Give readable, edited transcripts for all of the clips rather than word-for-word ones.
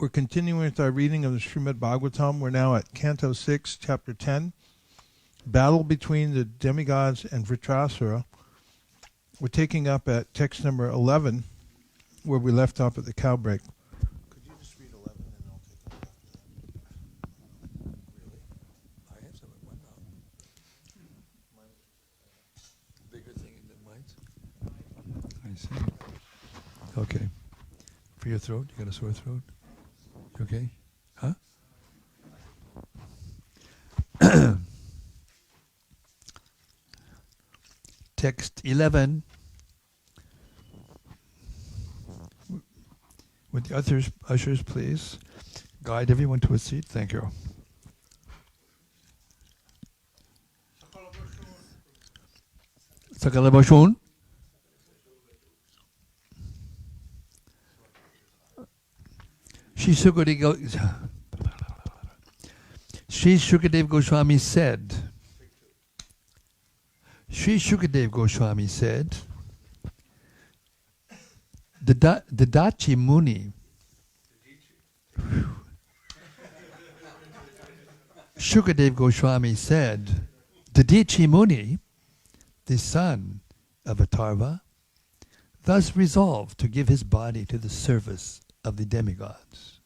We're continuing with our reading of the Srimad Bhagavatam. We're now at Canto 6, Chapter 10, Battle between the Demigods and Vitrasara. We're taking up at text number 11, where we left off at the cow break. Could you just read 11 and I'll take up after that? Really? I have some at one now. Bigger thing than mine. I see. Okay. For your throat? You got a sore throat? You okay? Huh? Text 11. Would the ushers please guide everyone to a seat? Thank you. Sakala Bashun. Sri Shukadev Goswami said, the Dachi Muni, Shukadev Goswami said, the Dachi Muni, the son of Atharva, thus resolved to give his body to the service of the demigods.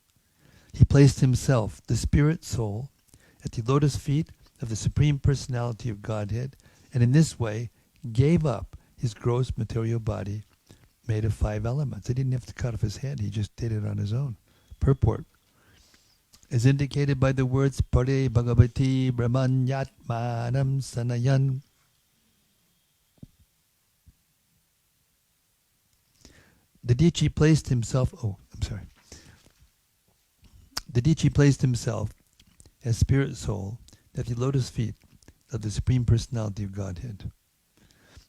He placed himself, the spirit soul, at the lotus feet of the Supreme Personality of Godhead, and in this way gave up his gross material body made of 5 elements. He didn't have to cut off his head, he just did it on his own. Purport. As indicated by the words Pare Bhagavati Brahmanyatmanam Sanayan. The Dichi placed himself, The Dichi placed himself as spirit soul at the lotus feet of the Supreme Personality of Godhead.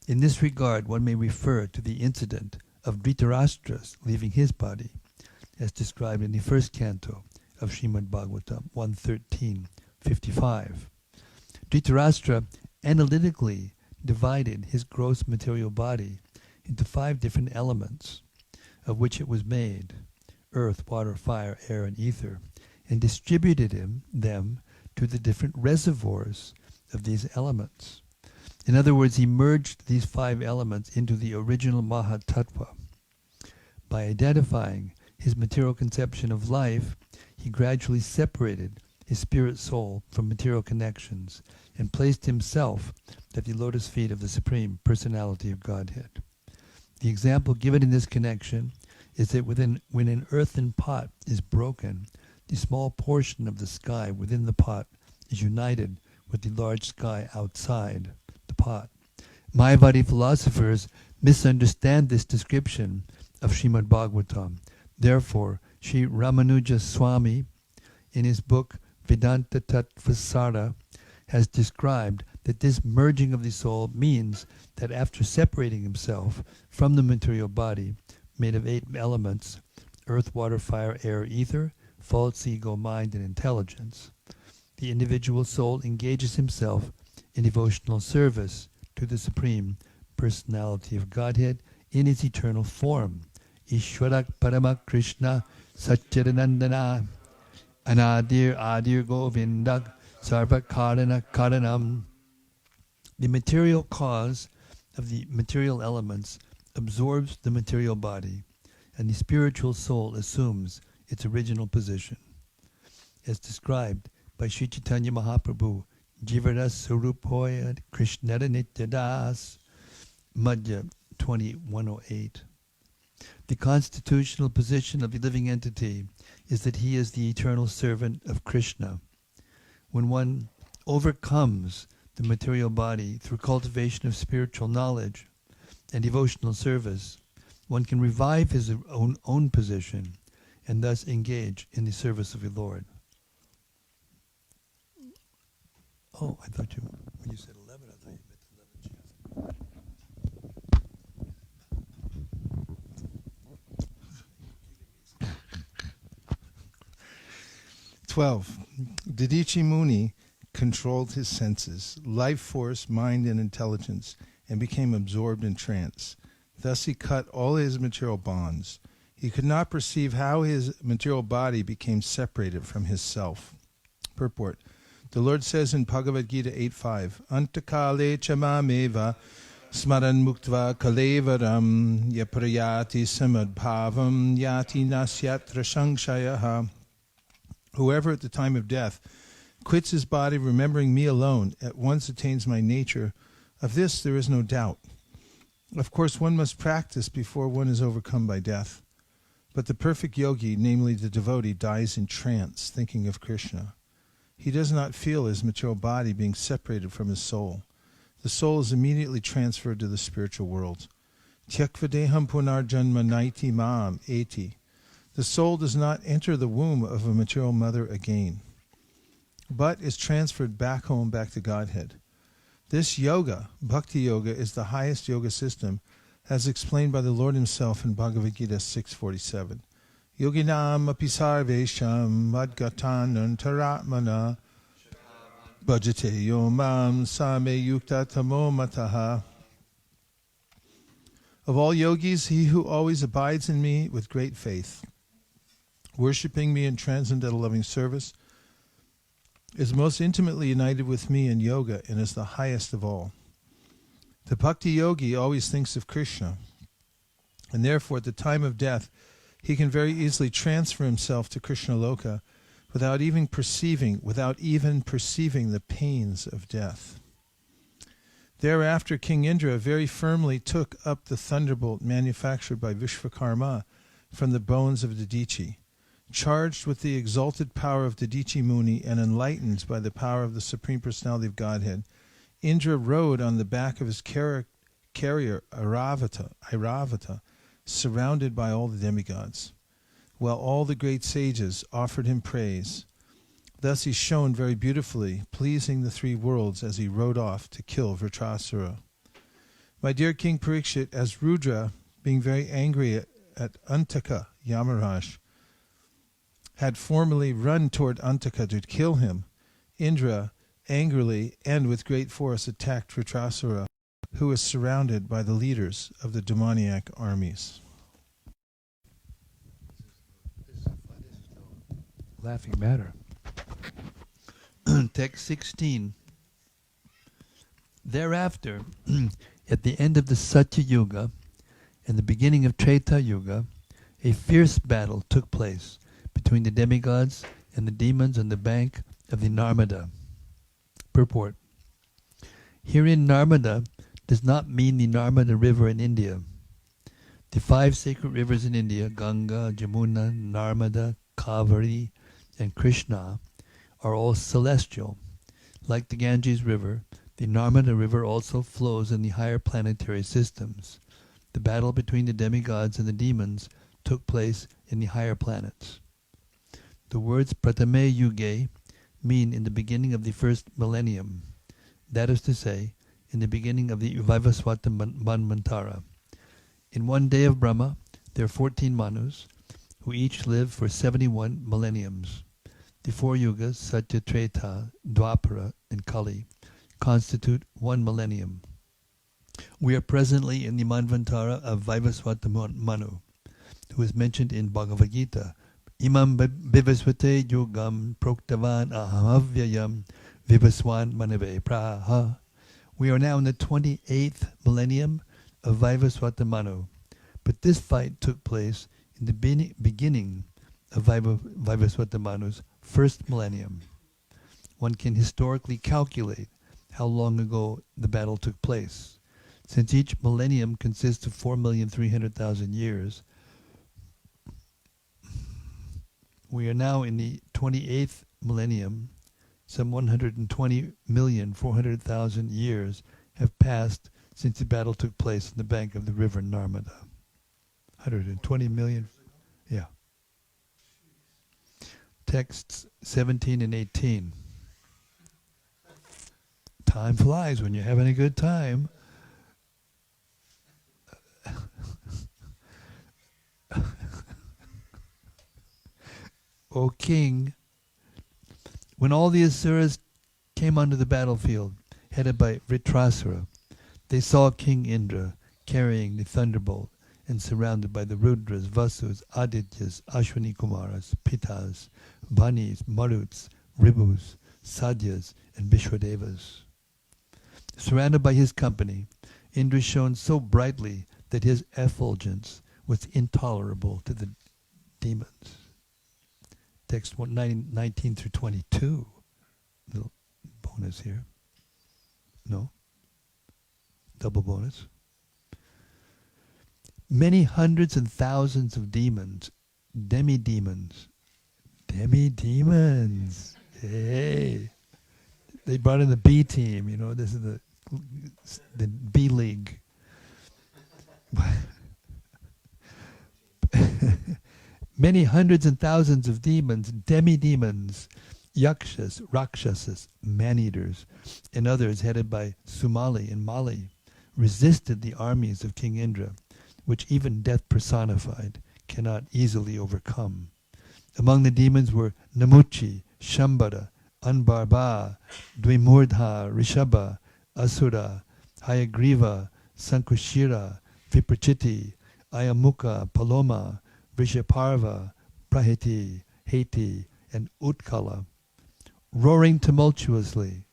In this regard, one may refer to the incident of Vitrasara leaving his body, as described in the first canto of Srimad Bhagavatam 1.13.55. Vitrasara analytically divided his gross material body into 5 different elements, of which it was made, earth, water, fire, air, and ether, and distributed them to the different reservoirs of these elements. In other words, he merged these 5 elements into the original Mahatattva. By identifying his material conception of life, he gradually separated his spirit soul from material connections and placed himself at the lotus feet of the Supreme Personality of Godhead. The example given in this connection is that when an earthen pot is broken, the small portion of the sky within the pot is united with the large sky outside the pot. Mayavadi philosophers misunderstand this description of Srimad Bhagavatam. Therefore, Sri Ramanuja Swami, in his book Vedanta Tattvasara, has described that this merging of the soul means that after separating himself from the material body, made of 8 elements, earth, water, fire, air, ether, false ego, mind, and intelligence, the individual soul engages himself in devotional service to the Supreme Personality of Godhead in its eternal form. Ishwarak Parama Krishna Satchidanandana Anadir Adir Govindak Sarva Karana Karanam. The material cause of the material elements absorbs the material body, and the spiritual soul assumes its original position. As described by Sri Chaitanya Mahaprabhu, Jivaras Sarupoya Krishnara Nityadas, Madhya 2108. The constitutional position of the living entity is that he is the eternal servant of Krishna. When one overcomes the material body through cultivation of spiritual knowledge and devotional service, one can revive his own position and thus engage in the service of the Lord. Oh, I thought when you said 11, I thought you meant 11 chapter. 12. Didichi Muni controlled his senses, life force, mind, and intelligence, and became absorbed in trance. Thus he cut all his material bonds. He He could not perceive how his material body became separated from his self. Purport. The Lord says in Bhagavad Gita 8.5, Antakale chamameva smaran muktva kalevaram yaprayati samadbhavam yati nasyatra sangshayaha. Whoever at the time of death quits his body remembering me alone at once attains my nature. Of this there is no doubt. Of course, one must practice before one is overcome by death. But the perfect yogi, namely the devotee, dies in trance, thinking of Krishna. He does not feel his material body being separated from his soul. The soul is immediately transferred to the spiritual world. Tyakvadeham punarjanma naiti mam eti. The soul does not enter the womb of a material mother again, but is transferred back home, back to Godhead. This yoga, bhakti yoga, is the highest yoga system, as explained by the Lord himself in Bhagavad Gita 6.47. Yoginam api sarvesham madgatan antaratmana bhajate yomam same yukta tamo mataha. Of all yogis, he who always abides in me with great faith, worshipping me in transcendental loving service, is most intimately united with me in yoga and is the highest of all. The bhakti yogi always thinks of Krishna, and therefore at the time of death he can very easily transfer himself to Krishna Loka without even perceiving the pains of death. Thereafter King Indra very firmly took up the thunderbolt manufactured by Vishvakarma from the bones of Dadichi. Charged with the exalted power of Dadichi Muni and enlightened by the power of the Supreme Personality of Godhead, Indra rode on the back of his carrier Airavata, surrounded by all the demigods, while all the great sages offered him praise. Thus he shone very beautifully, pleasing the three worlds as he rode off to kill Vitrasara. My dear King Parikshit, as Rudra, being very angry at Antaka Yamaraj, had formerly run toward Antaka to kill him, Indra angrily and with great force attacked Vitrasara, who was surrounded by the leaders of the demoniac armies. Laughing matter. Text 16. Thereafter, at the end of the Satya Yuga and the beginning of Treta Yuga, a fierce battle took place between the demigods and the demons on the bank of the Narmada. Purport. Herein Narmada does not mean the Narmada River in India. The 5 sacred rivers in India, Ganga, Jamuna, Narmada, Kaveri, and Krishna, are all celestial. Like the Ganges River, the Narmada River also flows in the higher planetary systems. The battle between the demigods and the demons took place in the higher planets. The words Pratame Yuge mean in the beginning of the first millennium, that is to say, in the beginning of the Vaisesika Manvantara. In one day of Brahma, there are 14 Manus, who each live for 71 millenniums. The 4 yugas, Satya, Treta, Dwapara, and Kali, constitute 1 millennium. We are presently in the Manvantara of Vaisesika Manu, who is mentioned in Bhagavad Gita. Imam Vivasvate Yugam Proktavan Ahamavyayam Vivaswan Manave Praha. We are now in the 28th millennium of Vaisesika Manu, but this fight took place in the beginning of Vaisesika Manu's first millennium. One can historically calculate how long ago the battle took place. Since each millennium consists of 4,300,000 years, we are now in the 28th millennium. Some 120,400,000 years have passed since the battle took place on the bank of the river Narmada. 120 million. Yeah. Texts 17 and 18. Time flies when you're having a good time. O king, when all the Asuras came onto the battlefield, headed by Vitrasara, they saw King Indra carrying the thunderbolt and surrounded by the Rudras, Vasus, Adityas, Ashwini Kumaras, Pitas, Vanis, Maruts, Ribus, Sadyas, and Vishwadevas. Surrounded by his company, Indra shone so brightly that his effulgence was intolerable to the demons. Text 19 through 22. Little bonus here. No? Double bonus. Many hundreds and thousands of demons, demidemons, hey, they brought in the B team, this is the B League. Many hundreds and thousands of demons, demidemons, yakshas, rakshasas, man-eaters, and others headed by Sumali and Mali, resisted the armies of King Indra, which even death personified cannot easily overcome. Among the demons were Namuchi, Shambhara, Anbarba, Dvimurdha, Rishabha, Asura, Hayagriva, Sankushira, Viprachiti, Ayamuka, Paloma, Vrishaparva, Prahiti, Heti, and Utkala, roaring tumultuously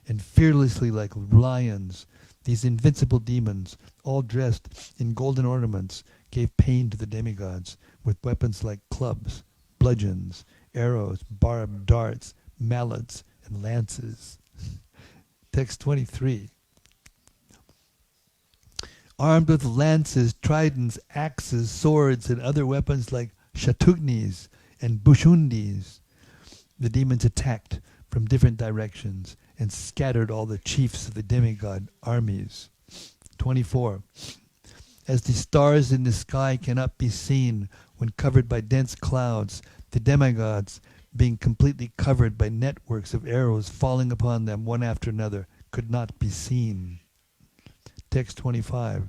and fearlessly like lions. These invincible demons, all dressed in golden ornaments, gave pain to the demigods with weapons like clubs, bludgeons, arrows, barbed darts, mallets, and lances. Text 23. Armed with lances, tridents, axes, swords, and other weapons like shatugnis and bushundis, the demons attacked from different directions and scattered all the chiefs of the demigod armies. 24. As the stars in the sky cannot be seen when covered by dense clouds, the demigods, being completely covered by networks of arrows falling upon them one after another, could not be seen. Text 25.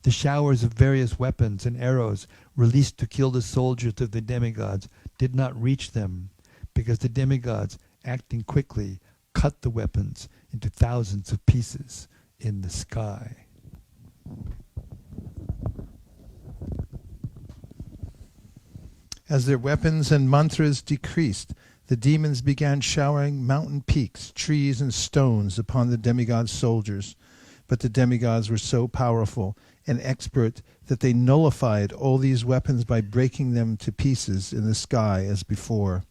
The showers of various weapons and arrows released to kill the soldiers of the demigods did not reach them, because the demigods, acting quickly, cut the weapons into thousands of pieces in the sky. As their weapons and mantras decreased, the demons began showering mountain peaks, trees, and stones upon the demigod soldiers. But the demigods were so powerful and expert that they nullified all these weapons by breaking them to pieces in the sky as before.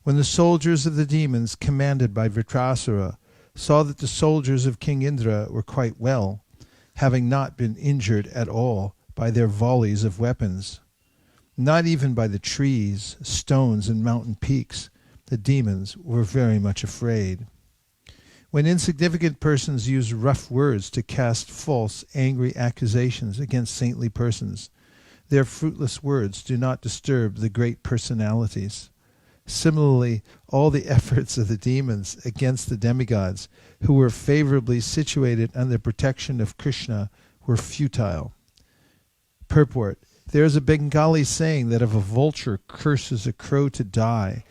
When the soldiers of the demons, commanded by Vitrasara, saw that the soldiers of King Indra were quite well, having not been injured at all by their volleys of weapons, not even by the trees, stones, and mountain peaks, the demons were very much afraid. When insignificant persons use rough words to cast false, angry accusations against saintly persons, their fruitless words do not disturb the great personalities. Similarly, all the efforts of the demons against the demigods, who were favorably situated under the protection of Krishna, were futile. Purport. There is a Bengali saying that if a vulture curses a crow to die...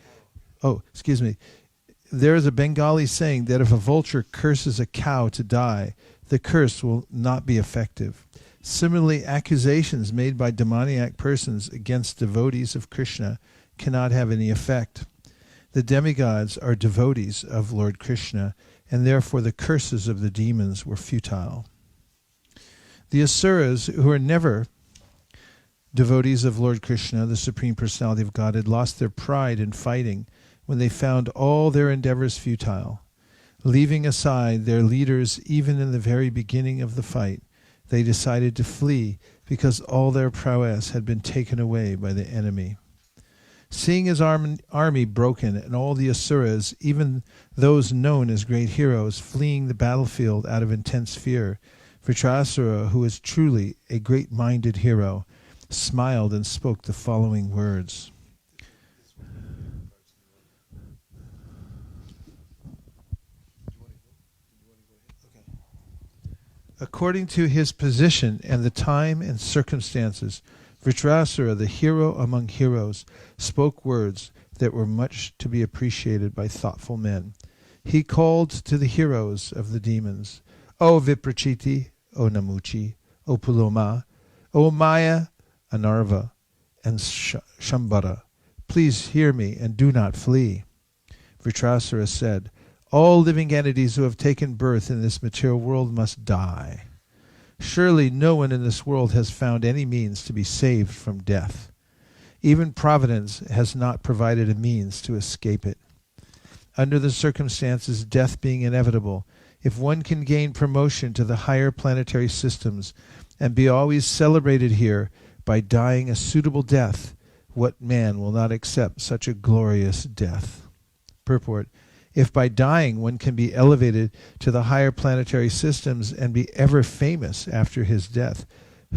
There is a Bengali saying that if a vulture curses a cow to die, the curse will not be effective. Similarly, accusations made by demoniac persons against devotees of Krishna cannot have any effect. The demigods are devotees of Lord Krishna, and therefore the curses of the demons were futile. The asuras, who are never devotees of Lord Krishna, the Supreme Personality of Godhead, lost their pride in fighting when they found all their endeavors futile. Leaving aside their leaders even in the very beginning of the fight, they decided to flee because all their prowess had been taken away by the enemy. Seeing his army broken and all the asuras, even those known as great heroes, fleeing the battlefield out of intense fear, Vitrasara, who is truly a great-minded hero, smiled and spoke the following words. According to his position and the time and circumstances, Vitrasara, the hero among heroes, spoke words that were much to be appreciated by thoughtful men. He called to the heroes of the demons, O Viprachiti, O Namuchi, O Paloma, O Maya, Anarva, and Shambhara, please hear me and do not flee. Vitrasara said, all living entities who have taken birth in this material world must die. Surely no one in this world has found any means to be saved from death. Even Providence has not provided a means to escape it. Under the circumstances, death being inevitable, if one can gain promotion to the higher planetary systems and be always celebrated here by dying a suitable death, what man will not accept such a glorious death? Purport: if by dying one can be elevated to the higher planetary systems and be ever famous after his death,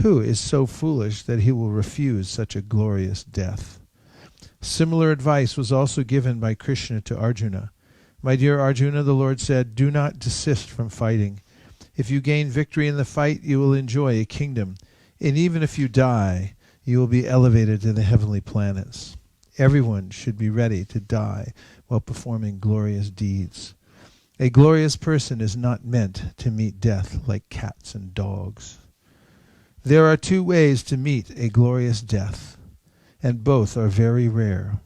who is so foolish that he will refuse such a glorious death? Similar advice was also given by Krishna to Arjuna. My dear Arjuna, the Lord said, do not desist from fighting. If you gain victory in the fight, you will enjoy a kingdom, and even if you die, you will be elevated to the heavenly planets. Everyone should be ready to die while performing glorious deeds. A glorious person is not meant to meet death like cats and dogs. There are two ways to meet a glorious death, and both are very rare.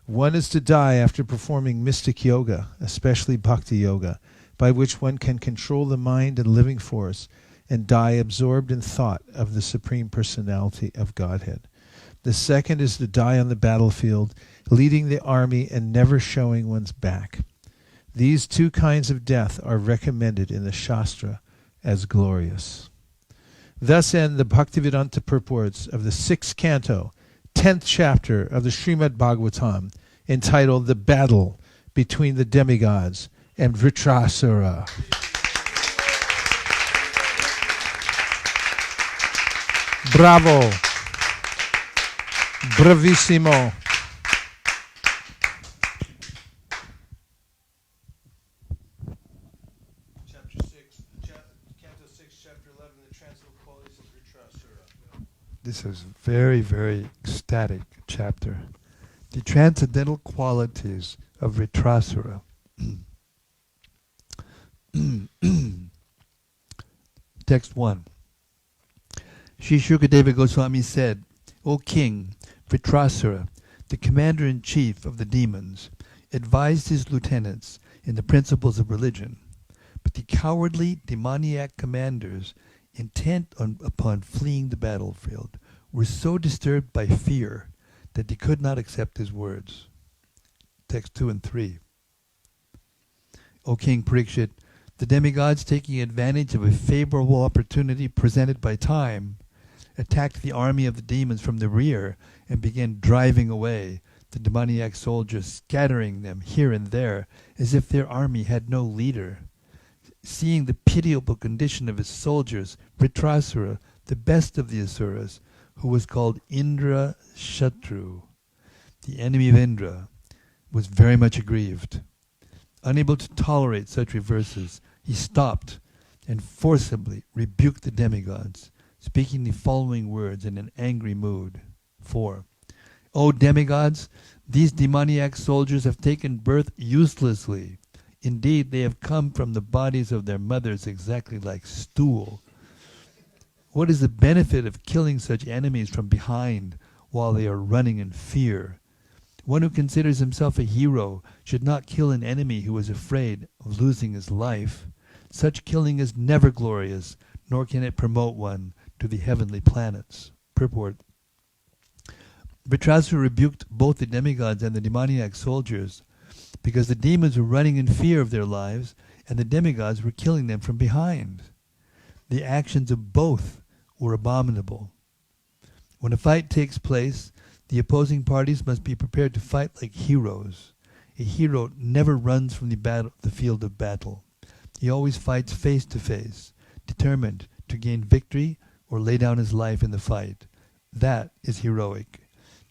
One is to die after performing mystic yoga, especially bhakti yoga, by which one can control the mind and living force and die absorbed in thought of the Supreme Personality of Godhead. The second is to die on the battlefield, leading the army and never showing one's back. These two kinds of death are recommended in the Shastra as glorious. Thus end the Bhaktivedanta purports of the 6th canto, 10th chapter of the Srimad Bhagavatam, entitled The Battle Between the Demigods and Vitrasara. Bravo! Bravissimo! Chapter 6, Canto 6, Chapter 11, the Transcendental Qualities of Retracera. This is very, very ecstatic chapter. The transcendental qualities of Retracera. Text 1. Sri Shukadeva Goswami said, O king, Vitrasara, the commander-in-chief of the demons, advised his lieutenants in the principles of religion, but the cowardly demoniac commanders, intent upon fleeing the battlefield, were so disturbed by fear that they could not accept his words. Text 2 and 3. O King Parikshit, the demigods, taking advantage of a favorable opportunity presented by time, attacked the army of the demons from the rear and began driving away the demoniac soldiers, scattering them here and there as if their army had no leader. Seeing the pitiable condition of his soldiers, Vitrasara, the best of the asuras, who was called Indra Shatru, the enemy of Indra, was very much aggrieved. Unable to tolerate such reverses, he stopped and forcibly rebuked the demigods, speaking the following words in an angry mood. 4. O demigods, these demoniac soldiers have taken birth uselessly. Indeed, they have come from the bodies of their mothers exactly like stool. What is the benefit of killing such enemies from behind while they are running in fear? One who considers himself a hero should not kill an enemy who is afraid of losing his life. Such killing is never glorious, nor can it promote one to the heavenly planets. Purport. Vitrasara rebuked both the demigods and the demoniac soldiers because the demons were running in fear of their lives and the demigods were killing them from behind. The actions of both were abominable. When a fight takes place, the opposing parties must be prepared to fight like heroes. A hero never runs from the field of battle. He always fights face to face, determined to gain victory or lay down his life in the fight. That is heroic.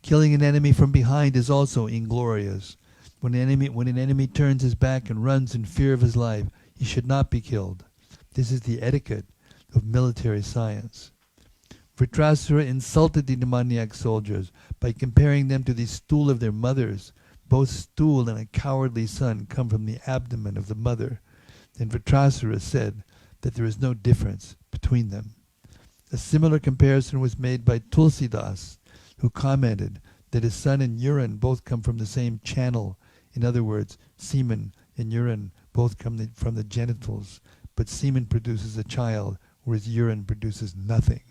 Killing an enemy from behind is also inglorious. When an enemy turns his back and runs in fear of his life, he should not be killed. This is the etiquette of military science. Vitrasara insulted the demoniac soldiers by comparing them to the stool of their mothers. Both stool and a cowardly son come from the abdomen of the mother. And Vitrasara said that there is no difference between them. A similar comparison was made by Tulsidas, who commented that his son and urine both come from the same channel. In other words, semen and urine both come from the genitals, but semen produces a child, whereas urine produces nothing.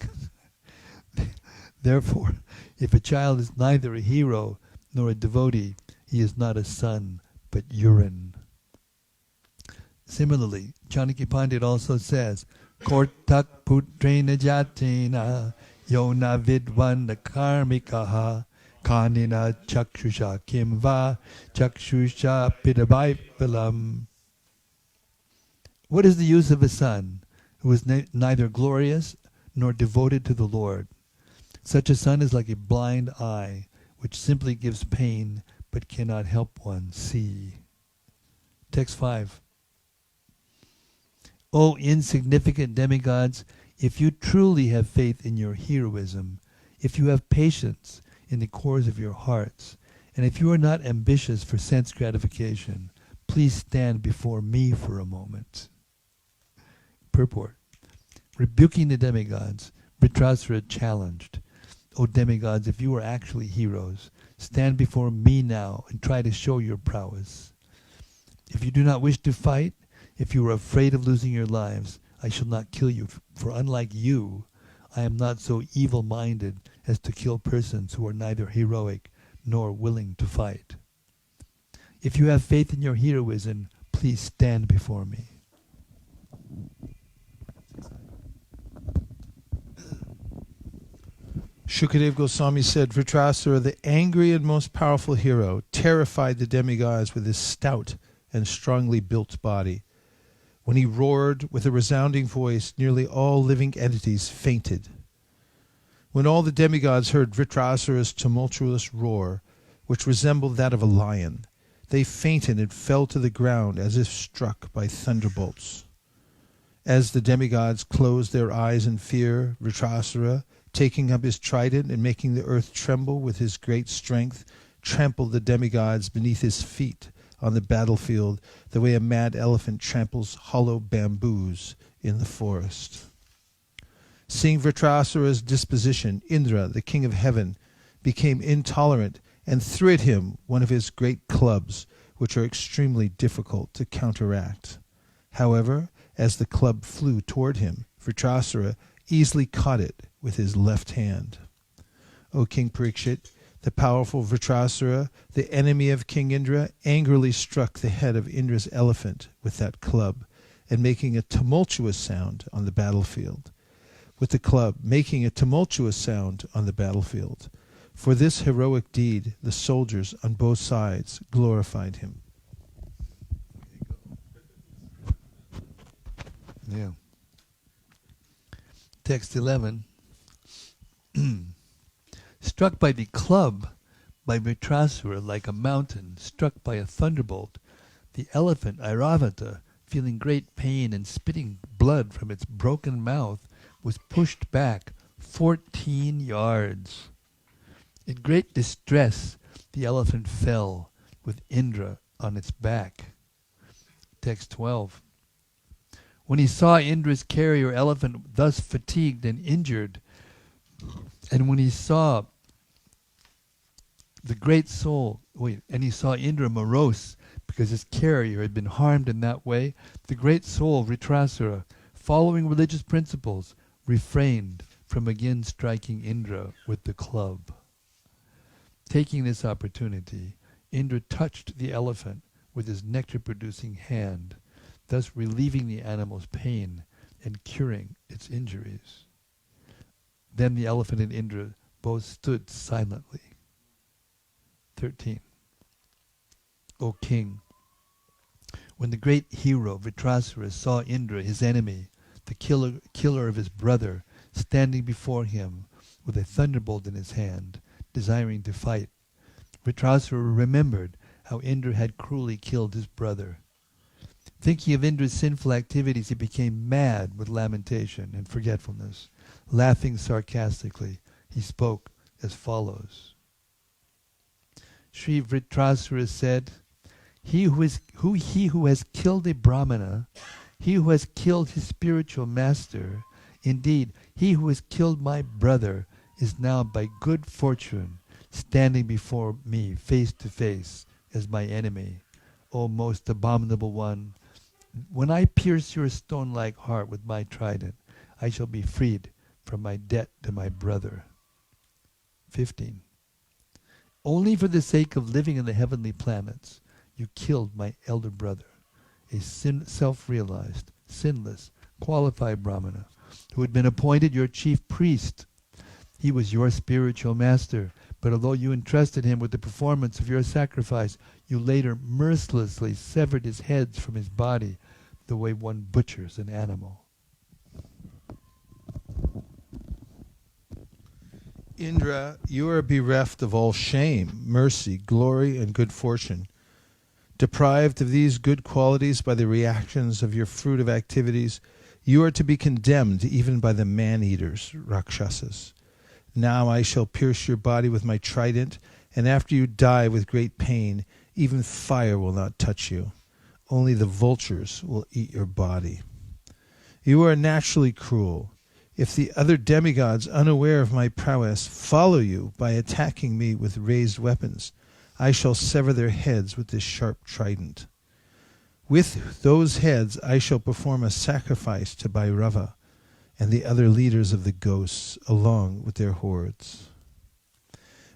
Therefore, if a child is neither a hero nor a devotee, he is not a son, but urine. Similarly, Chanakya Pandit also says, Kortak putrena jatina yona vidvanda karmikaha kanina chakshusha kimva chakshusha pidabaipalam. What is the use of a son who is neither glorious nor devoted to the Lord? Such a son is like a blind eye, which simply gives pain but cannot help one see. Text 5. O insignificant demigods, if you truly have faith in your heroism, if you have patience in the cores of your hearts, and if you are not ambitious for sense gratification, please stand before me for a moment. Purport. Rebuking the demigods, Vitrasara challenged, O demigods, if you are actually heroes, stand before me now and try to show your prowess. If you do not wish to fight, if you are afraid of losing your lives, I shall not kill you, for unlike you, I am not so evil-minded as to kill persons who are neither heroic nor willing to fight. If you have faith in your heroism, please stand before me. Shukadev Goswami said, Vitrasara, the angry and most powerful hero, terrified the demigods with his stout and strongly built body. When he roared with a resounding voice, nearly all living entities fainted. When all the demigods heard Vitrasara's tumultuous roar, which resembled that of a lion, they fainted and fell to the ground as if struck by thunderbolts. As the demigods closed their eyes in fear, Vitrasara, taking up his trident and making the earth tremble with his great strength, trampled the demigods beneath his feet on the battlefield the way a mad elephant tramples hollow bamboos in the forest. Seeing Vitrasara's disposition, Indra, the king of heaven, became intolerant and threw at him one of his great clubs, which are extremely difficult to counteract. However, as the club flew toward him, Vitrasara easily caught it with his left hand. O King Parikshit, the powerful Vitrasara, the enemy of King Indra, angrily struck the head of Indra's elephant with that club, and making a tumultuous sound on the battlefield. With the club, making a tumultuous sound on the battlefield. For this heroic deed, the soldiers on both sides glorified him. Yeah. Text 11. Struck by the club, by Vitrasara like a mountain, struck by a thunderbolt, the elephant Airavata, feeling great pain and spitting blood from its broken mouth, was pushed back 14 yards. In great distress, the elephant fell with Indra on its back. Text 12. When he saw Indra's carrier elephant thus fatigued and injured, and when he saw the great soul, and he saw Indra morose because his carrier had been harmed in that way, the great soul, Retracera, following religious principles, refrained from again striking Indra with the club. Taking this opportunity, Indra touched the elephant with his nectar-producing hand, thus relieving the animal's pain and curing its injuries. Then the elephant and Indra both stood silently. 13. O king, when the great hero Vitrasara saw Indra, his enemy, the killer of his brother, standing before him with a thunderbolt in his hand, desiring to fight, Vitrasara remembered how Indra had cruelly killed his brother. Thinking of Indra's sinful activities, he became mad with lamentation and forgetfulness. Laughing sarcastically, he spoke as follows. Sri Vitrasara said, He who has killed a Brahmana, he who has killed his spiritual master, Indeed, he who has killed my brother is now by good fortune standing before me face to face as my enemy. O most abominable one, when I pierce your stone-like heart with my trident, I shall be freed from my debt to my brother. 15. Only for the sake of living in the heavenly planets, you killed my elder brother, a self-realized, sinless, qualified Brahmana, who had been appointed your chief priest. He was your spiritual master, but although you entrusted him with the performance of your sacrifice, you later mercilessly severed his heads from his body, the way one butchers an animal. Indra, you are bereft of all shame, mercy, glory, and good fortune. Deprived of these good qualities by the reactions of your fruitive activities, you are to be condemned even by the man-eaters, Rakshasas. Now I shall pierce your body with my trident, and after you die with great pain, even fire will not touch you. Only the vultures will eat your body. You are naturally cruel. If the other demigods, unaware of my prowess, follow you by attacking me with raised weapons, I shall sever their heads with this sharp trident. With those heads I shall perform a sacrifice to Bhairava and the other leaders of the ghosts, along with their hordes.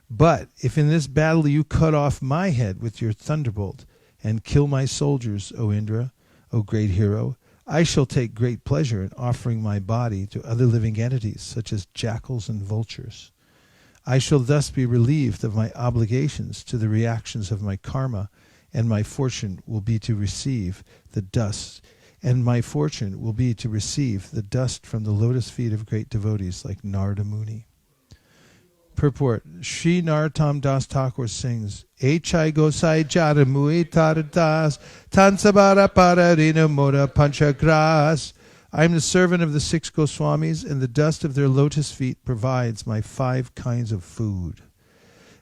But if in this battle you cut off my head with your thunderbolt and kill my soldiers, O Indra, O great hero, I shall take great pleasure in offering my body to other living entities, such as jackals and vultures. I shall thus be relieved of my obligations to the reactions of my karma, and my fortune will be to receive the dust, from the lotus feet of great devotees like Narada Muni. Purport. Sri Narottam Das Thakur sings, Echai Gosai Jara Mui Taradas Tansabara Pararina Moda Panchagras. I am the servant of the 6 Goswamis, and the dust of their lotus feet provides my 5 kinds of food.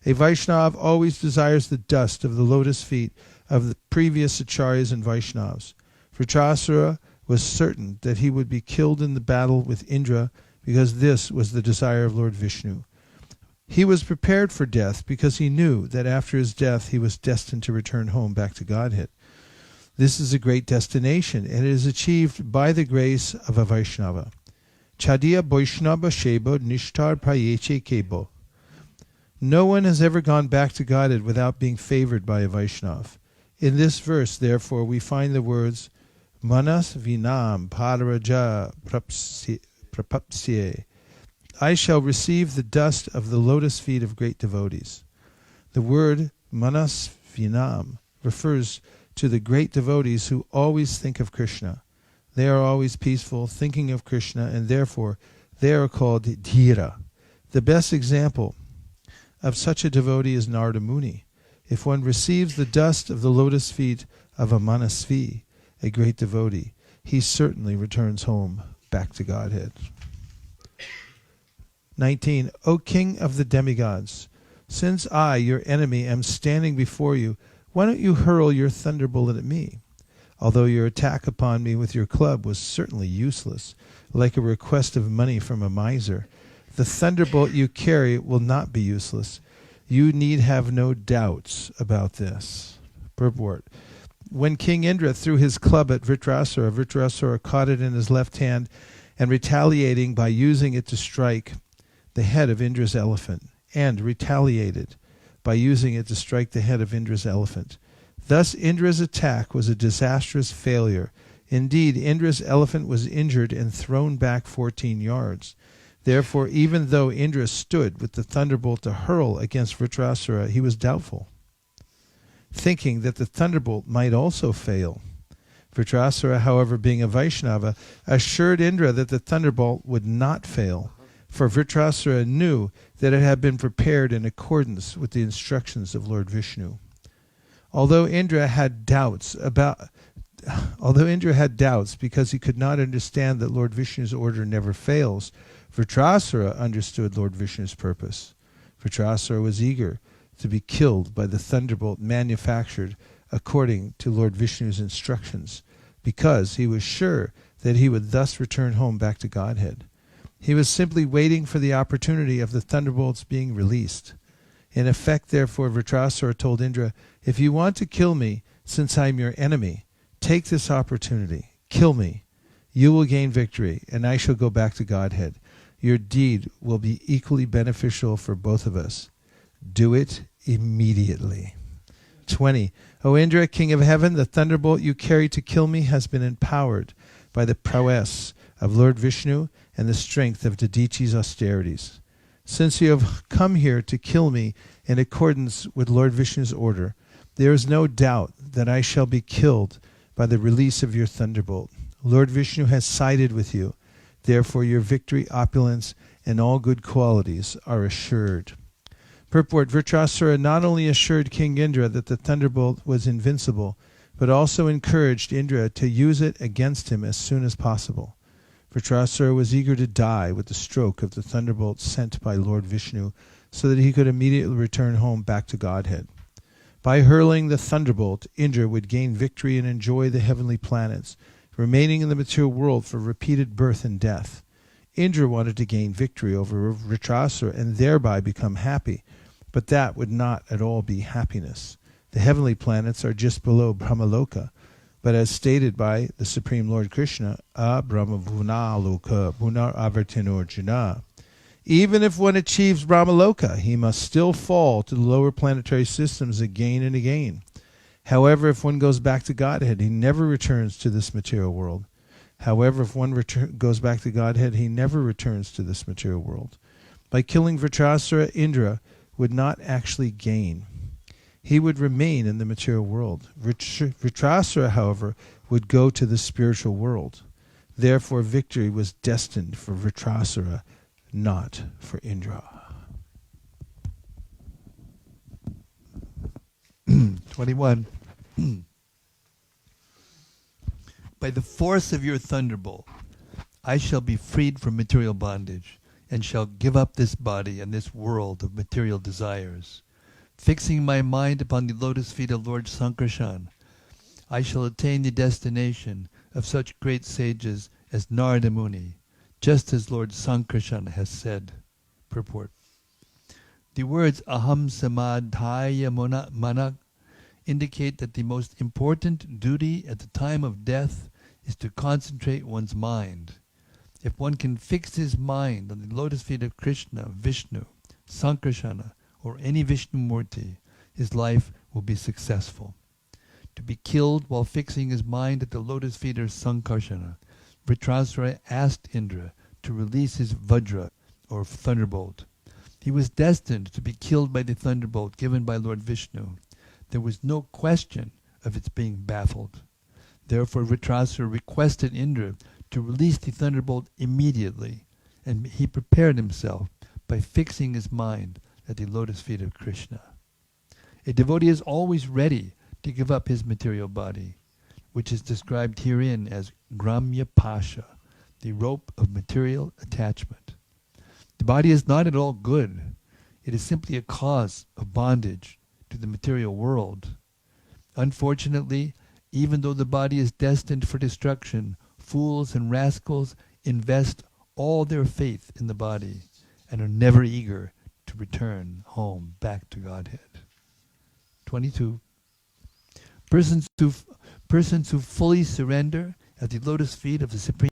A Vaishnav always desires the dust of the lotus feet of the previous Acharyas and Vaishnavas. Vitrasara was certain that he would be killed in the battle with Indra because this was the desire of Lord Vishnu. He was prepared for death because he knew that after his death he was destined to return home back to Godhead. This is a great destination, and it is achieved by the grace of a Vaishnava. Chadiya Vaishnava Shebo Nishtar Prayeche Kebo. No one has ever gone back to Godhead without being favored by a Vaishnav. In this verse, therefore, we find the words Manas Vinam Padaraja Prapapsye. I shall receive the dust of the lotus feet of great devotees. The word Manas Vinam refers to the great devotees who always think of Krishna. They are always peaceful, thinking of Krishna, and therefore they are called Dhira. The best example of such a devotee is Narada Muni. If one receives the dust of the lotus feet of a Manasvi, a great devotee, he certainly returns home back to Godhead. 19. O King of the Demigods, since I, your enemy, am standing before you, why don't you hurl your thunderbolt at me? Although your attack upon me with your club was certainly useless, like a request of money from a miser, the thunderbolt you carry will not be useless. You need have no doubts about this. Purport. When King Indra threw his club at Vitrasara, Vitrasara caught it in his left hand, and retaliating by using it to strike the head of Indra's elephant, and retaliated by using it to strike the head of Indra's elephant. Thus Indra's attack was a disastrous failure. Indeed, Indra's elephant was injured and thrown back 14 yards. Therefore, even though Indra stood with the thunderbolt to hurl against Vitrasara, he was doubtful, thinking that the thunderbolt might also fail. Vitrasara, however, being a Vaishnava, assured Indra that the thunderbolt would not fail, for Vitrasara knew that it had been prepared in accordance with the instructions of Lord Vishnu. Although Indra had doubts because he could not understand that Lord Vishnu's order never fails, Vitrasara understood Lord Vishnu's purpose. Vitrasara was eager to be killed by the thunderbolt manufactured according to Lord Vishnu's instructions, because he was sure that he would thus return home back to Godhead. He was simply waiting for the opportunity of the thunderbolts being released. In effect, therefore, Vitrasara told Indra, if you want to kill me, since I am your enemy, take this opportunity. Kill me. You will gain victory, and I shall go back to Godhead. Your deed will be equally beneficial for both of us. Do it immediately. 20. O Indra, king of heaven, the thunderbolt you carry to kill me has been empowered by the prowess of Lord Vishnu and the strength of Dadichi's austerities. Since you have come here to kill me in accordance with Lord Vishnu's order, there is no doubt that I shall be killed by the release of your thunderbolt. Lord Vishnu has sided with you. Therefore your victory, opulence, and all good qualities are assured. Purport: Vitrasara not only assured King Indra that the thunderbolt was invincible, but also encouraged Indra to use it against him as soon as possible. Vitrasara was eager to die with the stroke of the thunderbolt sent by Lord Vishnu, so that he could immediately return home back to Godhead. By hurling the thunderbolt, Indra would gain victory and enjoy the heavenly planets, remaining in the material world for repeated birth and death. Indra wanted to gain victory over Retracera and thereby become happy, but that would not at all be happiness. The heavenly planets are just below Brahmaloka, but as stated by the Supreme Lord Krishna, Brahmavunaloka Punar Avartinorjuna. Even if one achieves Brahmaloka, he must still fall to the lower planetary systems again and again. However, if one goes back to Godhead, he never returns to this material world. By killing Vitrasara, Indra would not actually gain. He would remain in the material world. Vitrasara, however, would go to the spiritual world. Therefore, victory was destined for Vitrasara, not for Indra. 21. By the force of your thunderbolt, I shall be freed from material bondage, and shall give up this body and this world of material desires. Fixing my mind upon the lotus feet of Lord Sankarshan, I shall attain the destination of such great sages as Narada Muni, just as Lord Sankarshan has said. Purport. The words Aham Samadhaya Manak indicate that the most important duty at the time of death is to concentrate one's mind. If one can fix his mind on the lotus feet of Krishna, Vishnu, Sankarsana, or any Vishnu Murti, his life will be successful. To be killed while fixing his mind at the lotus feet of Sankarsana, Vitrasara asked Indra to release his Vajra, or thunderbolt. He was destined to be killed by the thunderbolt given by Lord Vishnu. There was no question of its being baffled. Therefore Vitrasara requested Indra to release the thunderbolt immediately, and he prepared himself by fixing his mind at the lotus feet of Krishna. A devotee is always ready to give up his material body, which is described herein as Gramya Pasha, the rope of material attachment. The body is not at all good. It is simply a cause of bondage to the material world. Unfortunately, even though the body is destined for destruction, fools and rascals invest all their faith in the body and are never eager to return home back to Godhead. 22. Persons who fully surrender at the lotus feet of the Supreme